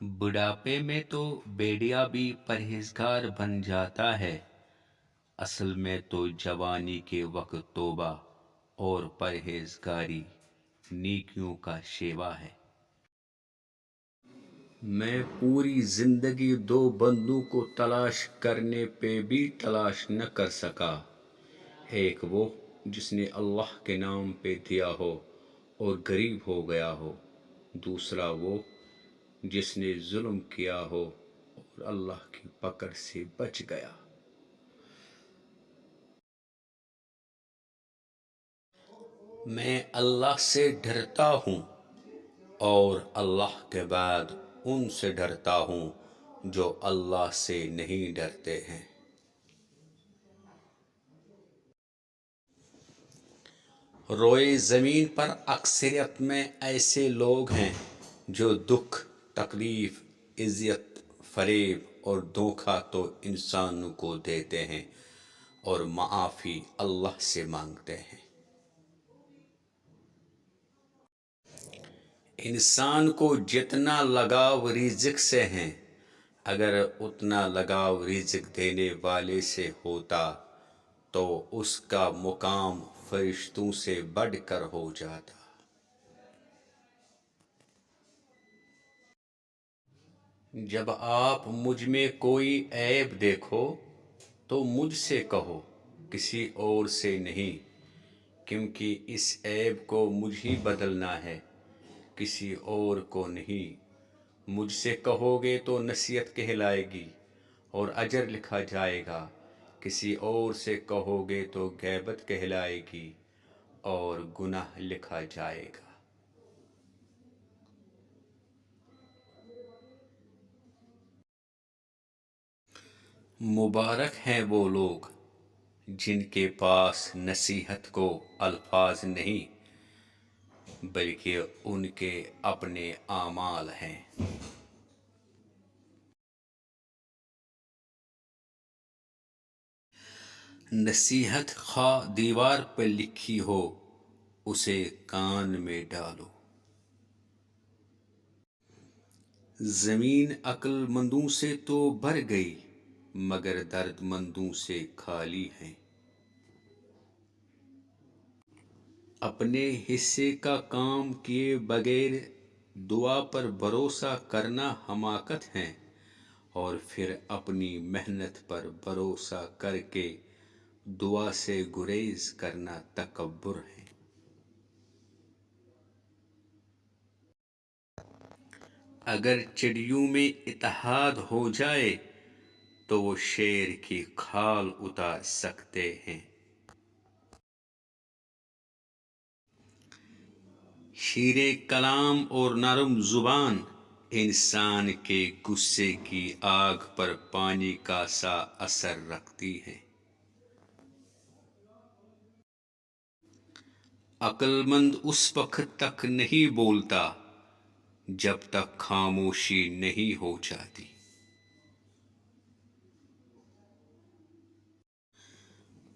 بڑھاپے میں تو بیڑیا بھی پرہیزگار بن جاتا ہے، اصل میں تو جوانی کے وقت توبہ اور پرہیزگاری نیکیوں کا شیوا ہے۔ میں پوری زندگی دو بندوں کو تلاش کرنے پہ بھی تلاش نہ کر سکا، ایک وہ جس نے اللہ کے نام پہ دیا ہو اور غریب ہو گیا ہو، دوسرا وہ جس نے ظلم کیا ہو اور اللہ کی پکڑ سے بچ گیا۔ میں اللہ سے ڈرتا ہوں اور اللہ کے بعد ان سے ڈرتا ہوں جو اللہ سے نہیں ڈرتے ہیں۔ روئے زمین پر اکثریت میں ایسے لوگ ہیں جو دکھ، تکلیف، اذیت، فریب اور دھوکہ تو انسانوں کو دیتے ہیں اور معافی اللہ سے مانگتے ہیں۔ انسان کو جتنا لگاؤ رزق سے ہے، اگر اتنا لگاؤ رزق دینے والے سے ہوتا تو اس کا مقام فرشتوں سے بڑھ کر ہو جاتا۔ جب آپ مجھ میں کوئی عیب دیکھو تو مجھ سے کہو، کسی اور سے نہیں، کیونکہ اس عیب کو مجھ ہی بدلنا ہے، کسی اور کو نہیں۔ مجھ سے کہو گے تو نصیحت کہلائے گی اور اجر لکھا جائے گا، کسی اور سے کہو گے تو غیبت کہلائے گی اور گناہ لکھا جائے گا۔ مبارک ہیں وہ لوگ جن کے پاس نصیحت کو الفاظ نہیں بلکہ ان کے اپنے اعمال ہیں۔ نصیحت خواہ دیوار پر لکھی ہو، اسے کان میں ڈالو۔ زمین عقل مندوں سے تو بھر گئی مگر درد مندوں سے خالی ہے۔ اپنے حصے کا کام کیے بغیر دعا پر بھروسہ کرنا حماقت ہے، اور پھر اپنی محنت پر بھروسہ کر کے دعا سے گریز کرنا تکبر ہے۔ اگر چڑیوں میں اتحاد ہو جائے تو وہ شیر کی کھال اتار سکتے ہیں۔ شیر کلام اور نرم زبان انسان کے غصے کی آگ پر پانی کا سا اثر رکھتی ہے۔ عقل مند اس وقت تک نہیں بولتا جب تک خاموشی نہیں ہو جاتی۔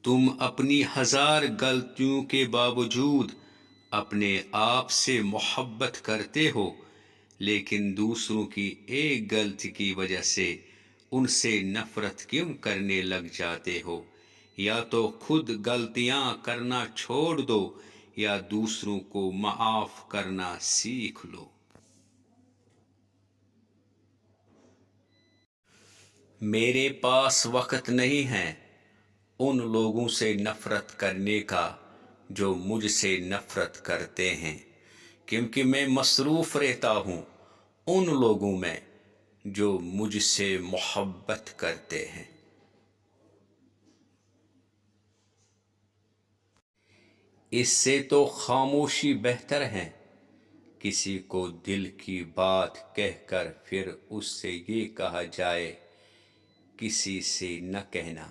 تم اپنی ہزار غلطیوں کے باوجود اپنے آپ سے محبت کرتے ہو، لیکن دوسروں کی ایک غلطی کی وجہ سے ان سے نفرت کیوں کرنے لگ جاتے ہو؟ یا تو خود غلطیاں کرنا چھوڑ دو یا دوسروں کو معاف کرنا سیکھ لو۔ میرے پاس وقت نہیں ہے ان لوگوں سے نفرت کرنے کا جو مجھ سے نفرت کرتے ہیں، کیونکہ میں مصروف رہتا ہوں ان لوگوں میں جو مجھ سے محبت کرتے ہیں۔ اس سے تو خاموشی بہتر ہے، کسی کو دل کی بات کہہ کر پھر اس سے یہ کہا جائے کسی سے نہ کہنا۔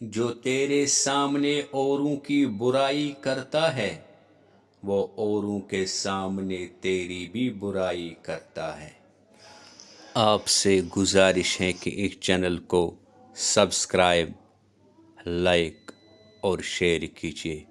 جو تیرے سامنے اوروں کی برائی کرتا ہے وہ اوروں کے سامنے تیری بھی برائی کرتا ہے۔ آپ سے گزارش ہے کہ اس چینل کو سبسکرائب، لائک اور شیئر کیجیے۔